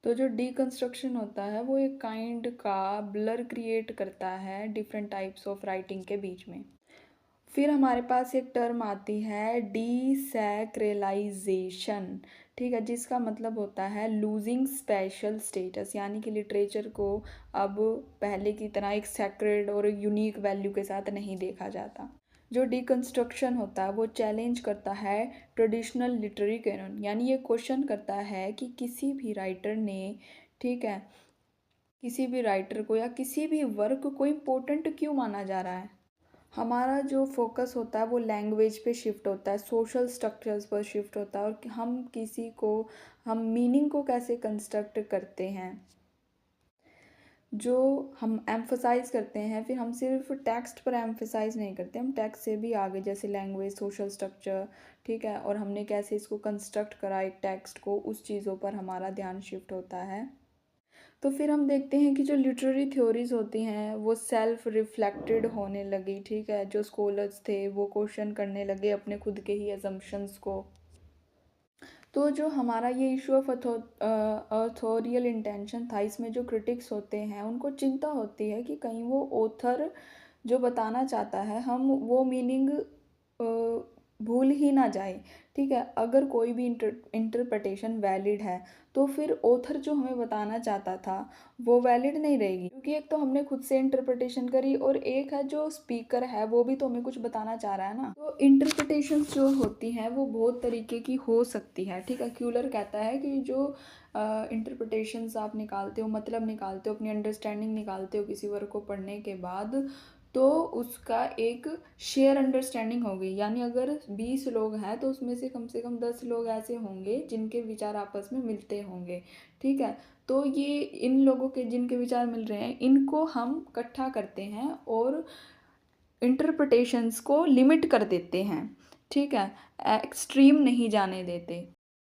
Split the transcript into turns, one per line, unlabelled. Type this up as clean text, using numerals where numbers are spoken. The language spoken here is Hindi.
तो जो डीकंस्ट्रक्शन होता है वो एक काइंड का ब्लर क्रिएट करता है डिफरेंट टाइप्स ऑफ राइटिंग के बीच में। फिर हमारे पास एक टर्म आती है डीसैक्रेलाइजेशन, ठीक है, जिसका मतलब होता है लूजिंग स्पेशल स्टेटस, यानी कि लिटरेचर को अब पहले की तरह एक सेक्रेड और यूनिक वैल्यू के साथ नहीं देखा जाता। जो डिकंस्ट्रक्शन होता है वो चैलेंज करता है ट्रेडिशनल लिटरेरी कैनन, यानी ये क्वेश्चन करता है कि किसी भी राइटर ने, ठीक है, किसी भी राइटर को या किसी भी वर्क को इम्पोर्टेंट क्यों माना जा रहा है। हमारा जो फोकस होता है वो लैंग्वेज पे शिफ्ट होता है, सोशल स्ट्रक्चर्स पर शिफ्ट होता है, और कि हम किसी को, हम मीनिंग को कैसे कंस्ट्रक्ट करते हैं, जो हम एम्फसाइज करते हैं। फिर हम सिर्फ टेक्स्ट पर एम्फसाइज नहीं करते, हम टेक्स्ट से भी आगे, जैसे लैंग्वेज, सोशल स्ट्रक्चर, ठीक है, और हमने कैसे इसको कंस्ट्रक्ट करा एक टेक्स्ट को, उस चीज़ों पर हमारा ध्यान शिफ्ट होता है। तो फिर हम देखते हैं कि जो लिटरेरी थ्योरीज होती हैं वो सेल्फ रिफ्लेक्टेड होने लगी, ठीक है, जो स्कॉलर्स थे वो क्वेश्चन करने लगे अपने खुद के ही असम्पशंस को। तो जो हमारा ये इशू ऑफ अथोरियल इंटेंशन था, इसमें जो क्रिटिक्स होते हैं उनको चिंता होती है कि कहीं वो ऑथर जो बताना चाहता है हम वो मीनिंग भूल ही ना जाए, ठीक है। अगर कोई भी इंटरप्रिटेशन वैलिड है तो फिर ऑथर जो हमें बताना चाहता था वो वैलिड नहीं रहेगी, क्योंकि एक तो हमने खुद से इंटरप्रिटेशन करी और एक है जो स्पीकर है वो भी तो हमें कुछ बताना चाह रहा है ना। तो इंटरप्रिटेशन जो होती हैं वो बहुत तरीके की हो सकती है, ठीक है। क्यूलर कहता है कि जो इंटरप्रिटेशंस आप निकालते हो, मतलब निकालते हो, अपनी अंडरस्टैंडिंग निकालते हो किसी वर्क को पढ़ने के बाद, तो उसका एक शेयर अंडरस्टैंडिंग होगी, यानी अगर 20 लोग हैं तो उसमें से कम 10 लोग ऐसे होंगे जिनके विचार आपस में मिलते होंगे, ठीक है। तो ये इन लोगों के जिनके विचार मिल रहे हैं इनको हम इकट्ठा करते हैं और इंटरप्रिटेशंस को लिमिट कर देते हैं, ठीक है, एक्सट्रीम नहीं जाने देते।